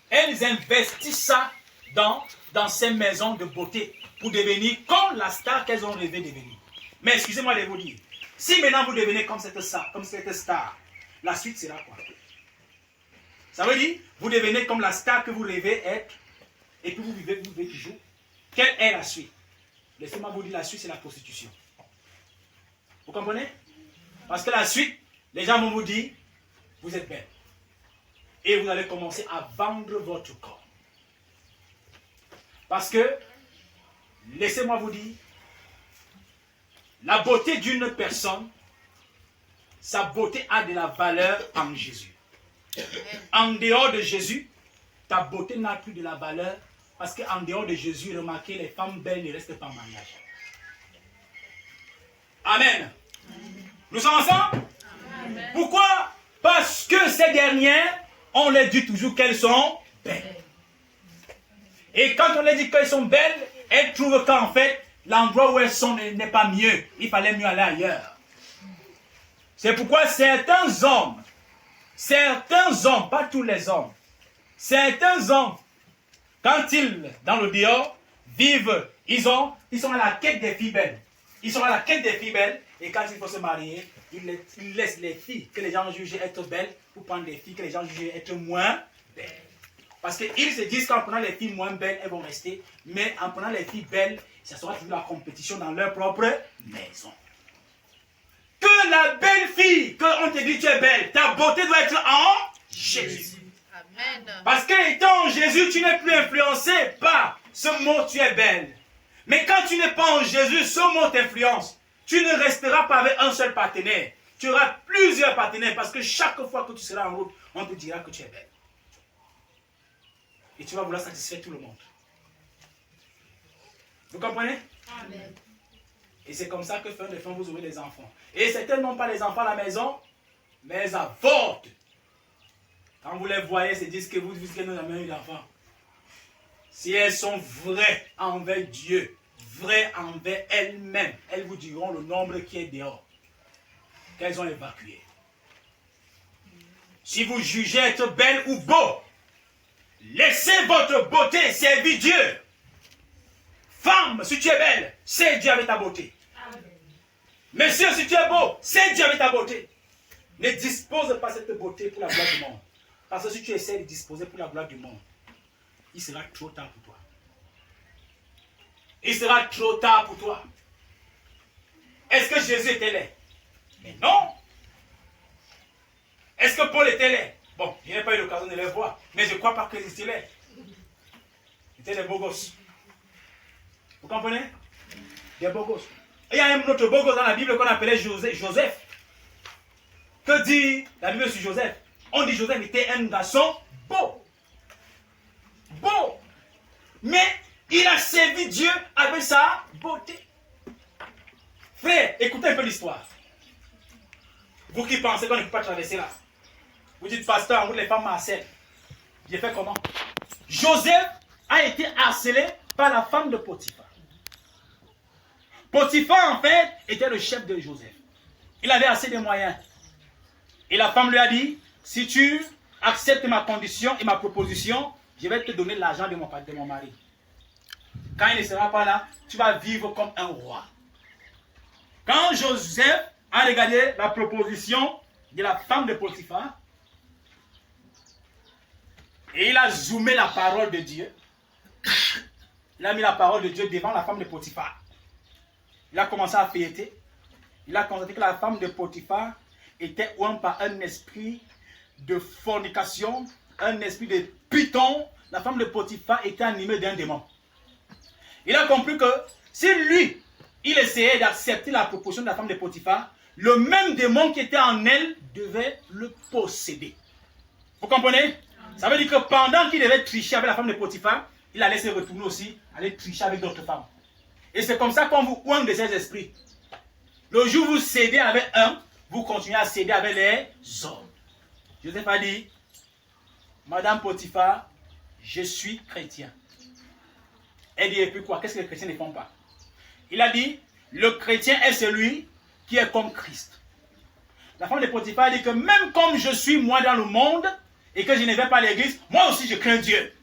elles investissent ça dans ces maisons de beauté pour devenir comme la star qu'elles ont rêvé devenir. Mais excusez-moi de vous dire, si maintenant vous devenez comme cette star, la suite sera quoi? Ça veut dire, vous devenez comme la star que vous rêvez être, et puis vous vivez toujours. Quelle est la suite? Laissez-moi vous dire, la suite c'est la prostitution. Vous comprenez? Parce que la suite, les gens vont vous dire, vous êtes belle. Et vous allez commencer à vendre votre corps. Parce que, laissez-moi vous dire, la beauté d'une personne, sa beauté a de la valeur en Jésus. En dehors de Jésus, ta beauté n'a plus de la valeur parce qu'en dehors de Jésus, remarquez, les femmes belles ne restent pas en mariage. Amen. Nous sommes ensemble? Amen. Pourquoi? Parce que ces dernières, on leur dit toujours qu'elles sont belles. Et quand on leur dit qu'elles sont belles, elles trouvent qu'en fait, l'endroit où elles sont n'est pas mieux. Il fallait mieux aller ailleurs. C'est pourquoi certains hommes, pas tous les hommes, certains hommes, quand ils, dans le dehors, vivent, ils sont à la quête des filles belles. Ils sont à la quête des filles belles, et quand il faut se marier, ils laissent les filles que les gens jugent être belles pour prendre des filles que les gens jugent être moins belles. Parce qu'ils se disent qu'en prenant les filles moins belles, elles vont rester, mais en prenant les filles belles, ça sera toujours la compétition dans leur propre maison. Que la belle fille, qu'on te dit tu es belle, ta beauté doit être en Jésus. Amen. Parce qu'étant en Jésus, tu n'es plus influencé par ce mot tu es belle. Mais quand tu n'es pas en Jésus, ce mot t'influence. Tu ne resteras pas avec un seul partenaire. Tu auras plusieurs partenaires parce que chaque fois que tu seras en route, on te dira que tu es belle. Et tu vas vouloir satisfaire tout le monde. Vous comprenez? Amen. Et c'est comme ça que fin de fin, vous aurez des enfants. Et certains n'ont pas les enfants à la maison, mais elles avortent. Quand vous les voyez, ils se disent que vous n'avez jamais eu d'enfants. Si elles sont vraies envers Dieu, vraies envers elles-mêmes, elles vous diront le nombre qui est dehors, qu'elles ont évacué. Si vous jugez être belle ou beau, laissez votre beauté servir Dieu. Femme, si tu es belle, c'est Dieu avec ta beauté. Monsieur, si tu es beau, c'est Dieu avec ta beauté. Ne dispose pas cette beauté pour la gloire du monde. Parce que si tu essaies de disposer pour la gloire du monde, il sera trop tard pour toi. Il sera trop tard pour toi. Est-ce que Jésus était laid? Mais non. Est-ce que Paul était laid? Bon, je n'ai pas eu l'occasion de les voir, mais je ne crois pas qu'ils étaient laids. Ils étaient des beaux gosses. Vous comprenez? Des beaux gosses. Et il y a un autre beau gosse dans la Bible qu'on appelait Joseph. Que dit la Bible sur Joseph? On dit Joseph était un garçon beau. Beau. Mais il a servi Dieu avec sa beauté. Frère, écoutez un peu l'histoire. Vous qui pensez qu'on ne peut pas traverser là. Vous dites, pasteur, en route les femmes harcèlent. J'ai fait comment? Joseph a été harcelé par la femme de Potiphar. Potiphar, en fait, était le chef de Joseph. Il avait assez de moyens. Et la femme lui a dit, si tu acceptes ma condition et ma proposition, je vais te donner l'argent de mon mari. Quand il ne sera pas là, tu vas vivre comme un roi. Quand Joseph a regardé la proposition de la femme de Potiphar, et il a zoomé la parole de Dieu, il a mis la parole de Dieu devant la femme de Potiphar. Il a commencé à feuilleter. Il a constaté que la femme de Potiphar était ouée par un esprit de fornication, un esprit de python. La femme de Potiphar était animée d'un démon. Il a compris que si lui, il essayait d'accepter la proposition de la femme de Potiphar, le même démon qui était en elle devait le posséder. Vous comprenez? Ça veut dire que pendant qu'il devait tricher avec la femme de Potiphar, il allait se retourner aussi, aller tricher avec d'autres femmes. Et c'est comme ça qu'on vous oint de ces esprits. Le jour où vous cédez avec un, vous continuez à céder avec les autres. Joseph a dit, Madame Potiphar, je suis chrétien. Elle dit, et puis quoi? Qu'est-ce que les chrétiens ne font pas? Il a dit, le chrétien est celui qui est comme Christ. La femme de Potiphar a dit que même comme je suis moi dans le monde, et que je ne vais pas à l'église, moi aussi je crains Dieu.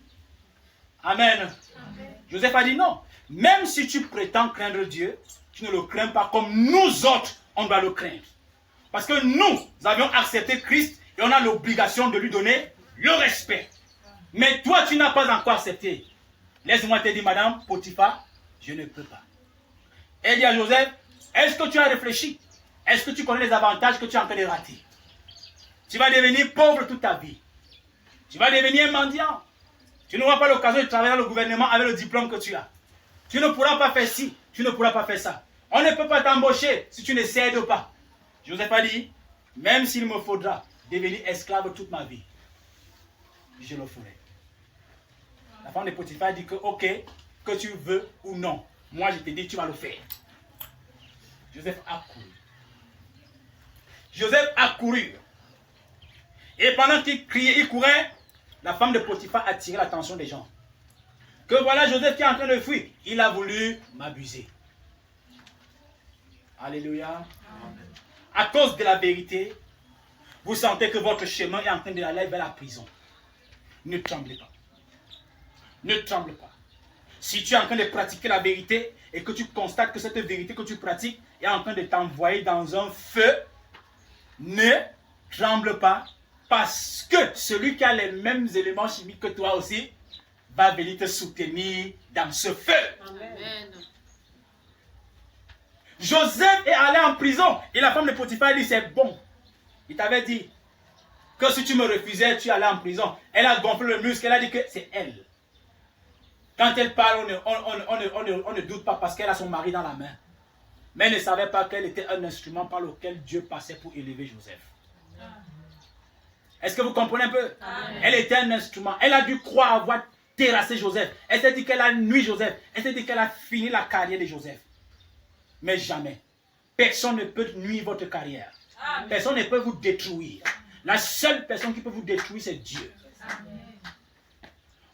Amen. Amen. Joseph a dit non. Même si tu prétends craindre Dieu, tu ne le crains pas comme nous autres, on doit le craindre. Parce que nous avions accepté Christ et on a l'obligation de lui donner le respect. Mais toi, tu n'as pas encore accepté. Laisse-moi te dire, Madame Potiphar, je ne peux pas. Elle dit à Joseph, est-ce que tu as réfléchi? Est-ce que tu connais les avantages que tu es en train de rater? Tu vas devenir pauvre toute ta vie. Tu vas devenir mendiant. Tu n'auras pas l'occasion de travailler dans le gouvernement avec le diplôme que tu as. Tu ne pourras pas faire ci, tu ne pourras pas faire ça. On ne peut pas t'embaucher si tu ne cèdes pas. Joseph a dit, même s'il me faudra devenir esclave toute ma vie, je le ferai. La femme de Potiphar dit que, ok, que tu veux ou non, moi je te dis, tu vas le faire. Joseph a couru. Joseph a couru. Et pendant qu'il criait, il courait, la femme de Potiphar a tiré l'attention des gens. Que voilà Joseph qui est en train de fuir. Il a voulu m'abuser. Alléluia. Amen. À cause de la vérité, vous sentez que votre chemin est en train d'aller vers la prison. Ne tremblez pas. Ne tremble pas. Si tu es en train de pratiquer la vérité et que tu constates que cette vérité que tu pratiques est en train de t'envoyer dans un feu, ne tremble pas parce que celui qui a les mêmes éléments chimiques que toi aussi va venir te soutenir dans ce feu. Amen. Joseph est allé en prison et la femme de Potiphar dit c'est bon. Il t'avait dit que si tu me refusais, tu allais en prison. Elle a gonflé le muscle, elle a dit que c'est elle. Quand elle parle, on ne doute pas parce qu'elle a son mari dans la main. Mais elle ne savait pas qu'elle était un instrument par lequel Dieu passait pour élever Joseph. Est-ce que vous comprenez un peu? Amen. Elle était un instrument. Elle a dû croire avoir terrassé Joseph. Elle s'est dit qu'elle a nuit Joseph. Elle s'est dit qu'elle a fini la carrière de Joseph. Mais jamais. Personne ne peut nuire votre carrière. Amen. Personne ne peut vous détruire. La seule personne qui peut vous détruire, c'est Dieu. Amen.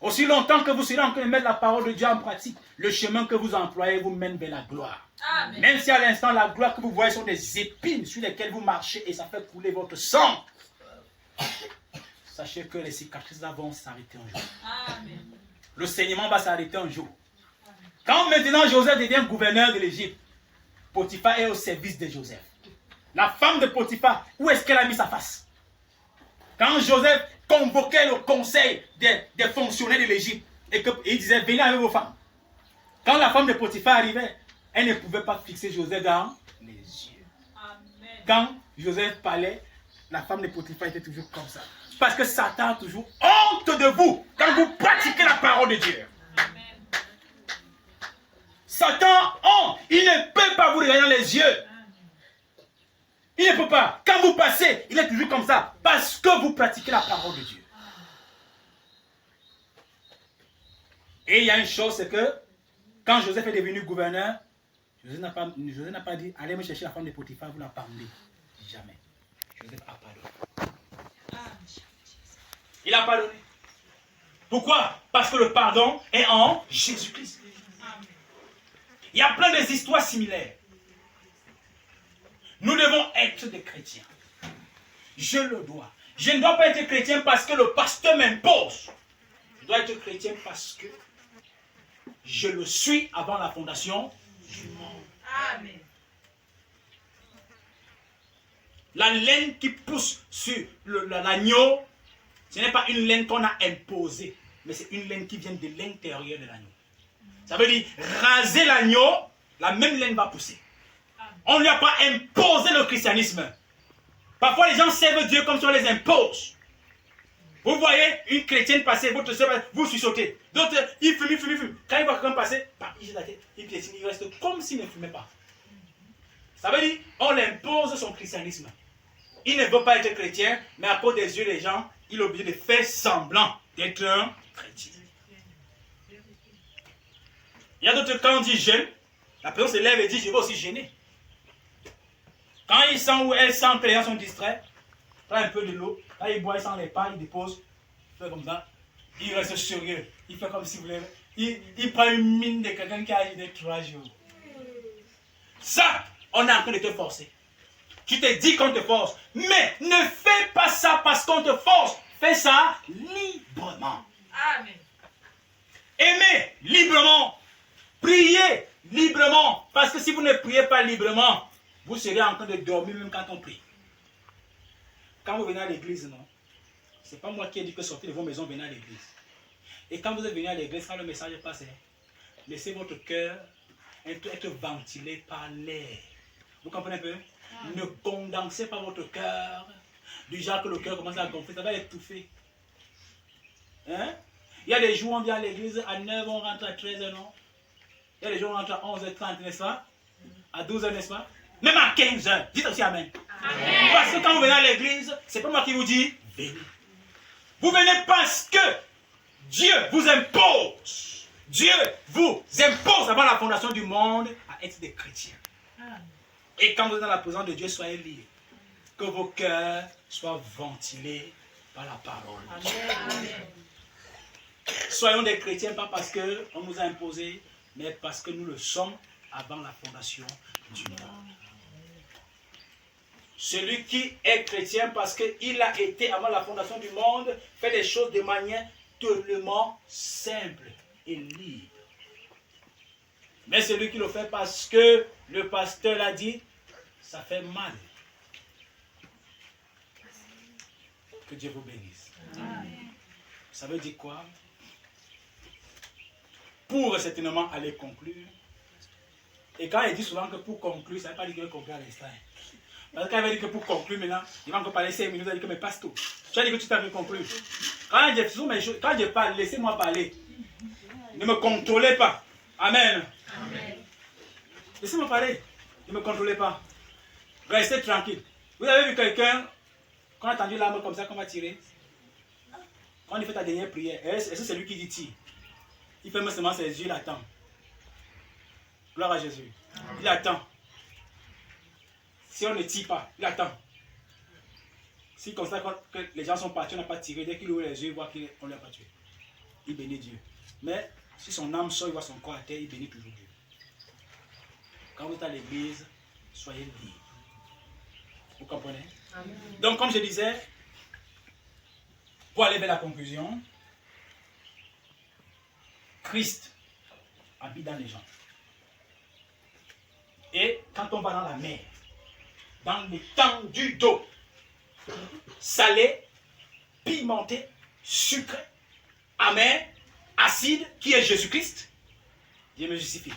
Aussi longtemps que vous serez en train de mettre la parole de Dieu en pratique, le chemin que vous employez vous mène vers la gloire. Amen. Même si à l'instant, la gloire que vous voyez sont des épines sur lesquelles vous marchez et ça fait couler votre sang. Sachez que les cicatrices là vont s'arrêter un jour. Amen. Le saignement va s'arrêter un jour. Quand maintenant Joseph devient gouverneur de l'Égypte, Potiphar est au service de Joseph. La femme de Potiphar, où est-ce qu'elle a mis sa face? Quand Joseph convoquait le conseil des fonctionnaires de l'Égypte et qu'il disait venez avec vos femmes. Quand la femme de Potiphar arrivait, elle ne pouvait pas fixer Joseph dans les yeux. Amen. Quand Joseph parlait, la femme de Potiphar était toujours comme ça. Parce que Satan a toujours honte de vous quand vous pratiquez la parole de Dieu. Amen. Satan, il ne peut pas vous regarder dans les yeux. Il ne peut pas. Quand vous passez, il est toujours comme ça. Parce que vous pratiquez la parole de Dieu. Et il y a une chose, c'est que quand Joseph est devenu gouverneur, Joseph n'a pas dit, allez me chercher la femme de Potiphar, vous la parlez. Jamais. Joseph a pardonné. Il a pardonné. Pourquoi? Parce que le pardon est en Jésus-Christ. Il y a plein d'histoires similaires. Nous devons être des chrétiens. Je le dois. Je ne dois pas être chrétien parce que le pasteur m'impose. Je dois être chrétien parce que je le suis avant la fondation du monde. Amen. La laine qui pousse sur l'agneau, ce n'est pas une laine qu'on a imposée, mais c'est une laine qui vient de l'intérieur de l'agneau. Ça veut dire, raser l'agneau, la même laine va pousser. On ne lui a pas imposé le christianisme. Parfois, les gens servent Dieu comme si on les impose. Vous voyez une chrétienne passer, votre soeur, vous sursauter. D'autres, ils fument. Quand ils voient quelqu'un passer, il jette la tête, il piétine, il reste comme s'il ne fumait pas. Ça veut dire, on l'impose son christianisme. Il ne veut pas être chrétien, mais à cause des yeux des gens, il est obligé de faire semblant d'être un chrétien. Il y a d'autres, quand on dit jeûne, la personne se lève et dit, je vais aussi jeûner. Quand il sent ou elle sent que les gens sont distraits, prend un peu de l'eau, quand il boit, il sent les pas, il dépose, il fait comme ça, il reste sérieux, il fait comme si vous voulez, il prend une mine de quelqu'un qui a eu 3 jours. Ça, on est en train de te forcer. Tu te dis qu'on te force, mais ne fais pas ça parce qu'on te force. Fais ça librement. Amen. Aimez librement. Priez librement. Parce que si vous ne priez pas librement, vous serez en train de dormir même quand on prie. Quand vous venez à l'église, non? Ce n'est pas moi qui ai dit que sortez de vos maisons, venez à l'église. Et quand vous êtes venu à l'église, quand le message passe, laissez votre cœur être ventilé par l'air. Vous comprenez un peu? Ne condensez pas votre cœur. Du genre que le cœur commence à gonfler, ça va étouffer. Hein? Il y a des jours où on vient à l'église, à 9h, on rentre à 13h, non? Il y a des jours où on rentre à 11h30, n'est-ce pas? À 12h, n'est-ce pas? Même à 15h. Dites aussi Amen. Amen. Parce que quand vous venez à l'église, c'est pas moi qui vous dis, venez. Vous venez parce que Dieu vous impose. Dieu vous impose avant la fondation du monde à être des chrétiens. Et quand vous êtes dans la présence de Dieu, soyez libres. Que vos cœurs soient ventilés par la parole. Amen. Soyons des chrétiens, pas parce qu'on nous a imposé, mais parce que nous le sommes avant la fondation du monde. Celui qui est chrétien parce qu'il a été avant la fondation du monde, fait des choses de manière tellement simple et libre. Mais celui qui le fait parce que le pasteur l'a dit, ça fait mal. Que Dieu vous bénisse. Amen. Ça veut dire quoi? Pour certainement aller conclure. Et quand il dit souvent que pour conclure, ça ne veut pas dire qu'il veut conclure à l'instant. Parce que quand il va dire que pour conclure maintenant, il va encore parler 5 minutes, il va dire que mais passe tout. Tu as dit que tu t'as fait conclure. Quand je parle, laissez-moi parler. Ne me contrôlez pas. Amen. Amen. Laissez-moi parler. Ne me contrôlez pas. Restez tranquille. Vous avez vu quelqu'un, quand on a entendu l'arme comme ça, qu'on va tirer? Quand il fait ta dernière prière, est-ce que c'est lui qui dit tire? Il ferme seulement ses yeux, il attend. Gloire à Jésus. Amen. Il attend. Si on ne tire pas, il attend. Si comme ça, quand les gens sont partis, on n'a pas tiré, dès qu'il ouvre les yeux, il voit qu'on ne l'a pas tué. Il bénit Dieu. Mais si son âme sort, il voit son corps à terre, il bénit toujours Dieu. Quand vous êtes à l'église, soyez libres. Vous comprenez? Amen. Donc, comme je disais, pour aller vers la conclusion, Christ habite dans les gens. Et quand on va dans la mer, dans l'étendue d'eau, salé, pimenté, sucré, amer, acide, qui est Jésus-Christ, Dieu me justifie.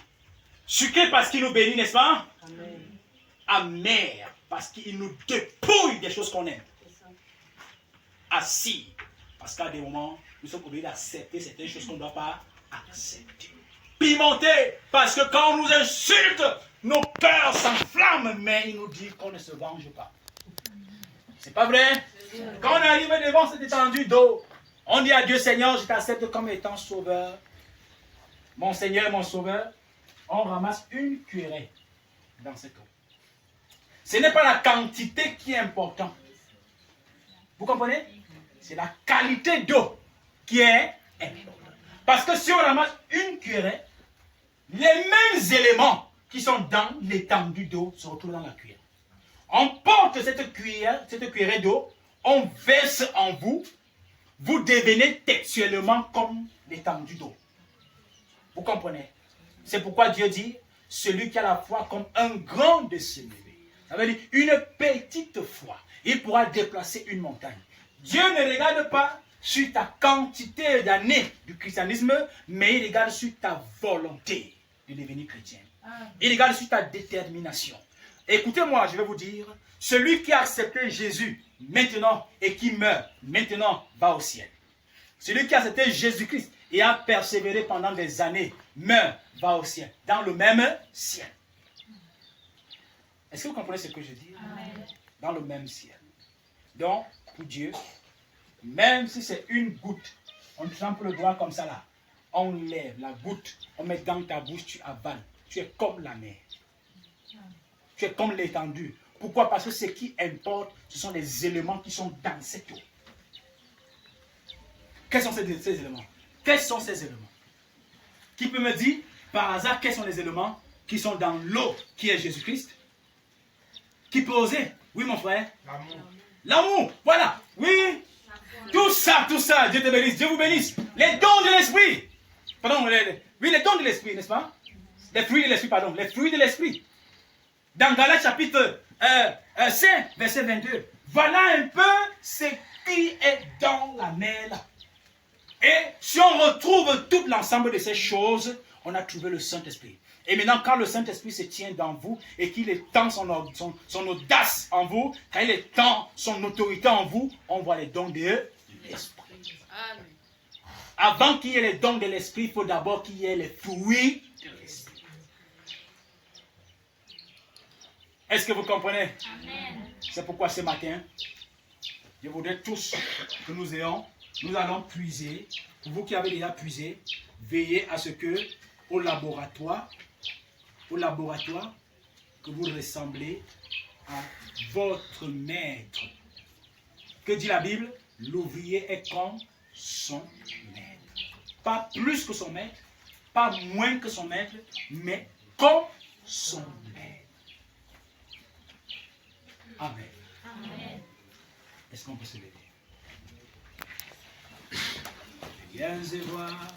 Sucré parce qu'il nous bénit, n'est-ce pas? Amen. Amer parce qu'il nous dépouille des choses qu'on aime. Acide parce qu'à des moments, nous sommes obligés d'accepter certaines choses qu'on ne doit pas accepter. Pimenté parce que quand on nous insulte, nos cœurs s'enflamment, mais il nous dit qu'on ne se venge pas. C'est pas vrai? Quand on arrive devant cette étendue d'eau, on dit à Dieu, Seigneur, je t'accepte comme étant sauveur. Mon Seigneur, mon sauveur. On ramasse une cuillerée dans cette eau. Ce n'est pas la quantité qui est importante. Vous comprenez? C'est la qualité d'eau qui est importante. Parce que si on ramasse une cuillerée, les mêmes éléments qui sont dans l'étendue d'eau se retrouvent dans la cuillère. On porte cette cuillerée d'eau, on verse en vous, vous devenez textuellement comme l'étendue d'eau. Vous comprenez? C'est pourquoi Dieu dit, celui qui a la foi comme un grand de s'élever. Ça veut dire une petite foi. Il pourra déplacer une montagne. Dieu ne regarde pas sur ta quantité d'années du christianisme, mais il regarde sur ta volonté de devenir chrétien. Il regarde sur ta détermination. Écoutez-moi, je vais vous dire, celui qui a accepté Jésus maintenant et qui meurt maintenant va au ciel. Celui qui a accepté Jésus-Christ et a persévéré pendant des années meurt, va au ciel, dans le même ciel. Est-ce que vous comprenez ce que je dis? Amen. Dans le même ciel. Donc, pour Dieu, même si c'est une goutte, on trempe le doigt comme ça là, on lève la goutte, on met dans ta bouche, tu avales. Tu es comme la mer. Tu es comme l'étendue. Pourquoi? Parce que ce qui importe, ce sont les éléments qui sont dans cette eau. Quels sont ces éléments? Quels sont ces éléments? Qui peut me dire, par hasard, quels sont les éléments qui sont dans l'eau qui est Jésus-Christ? Qui peut oser? Oui, mon frère? L'amour. L'amour, voilà. Oui. Tout ça, Dieu te bénisse, Dieu vous bénisse. Les dons de l'esprit. Pardon, oui, les dons de l'esprit, n'est-ce pas? Les fruits de l'esprit, pardon, les fruits de l'esprit. Dans Galates chapitre 5, verset 22. Voilà un peu ce qui est dans la mer. Et si on retrouve tout l'ensemble de ces choses, on a trouvé le Saint-Esprit. Et maintenant, quand le Saint-Esprit se tient dans vous et qu'il étend son audace en vous, quand il étend son autorité en vous, on voit les dons de l'Esprit. Avant qu'il y ait les dons de l'Esprit, il faut d'abord qu'il y ait les fruits de l'Esprit. Est-ce que vous comprenez? C'est pourquoi ce matin, je voudrais tous que nous allons puiser. Vous qui avez déjà puisé, veillez à ce que au laboratoire, que vous ressemblez à votre maître. Que dit la Bible? L'ouvrier est comme son maître. Pas plus que son maître, pas moins que son maître, mais comme son maître. Amen. Amen. Est-ce qu'on peut se lever? Viens et voir.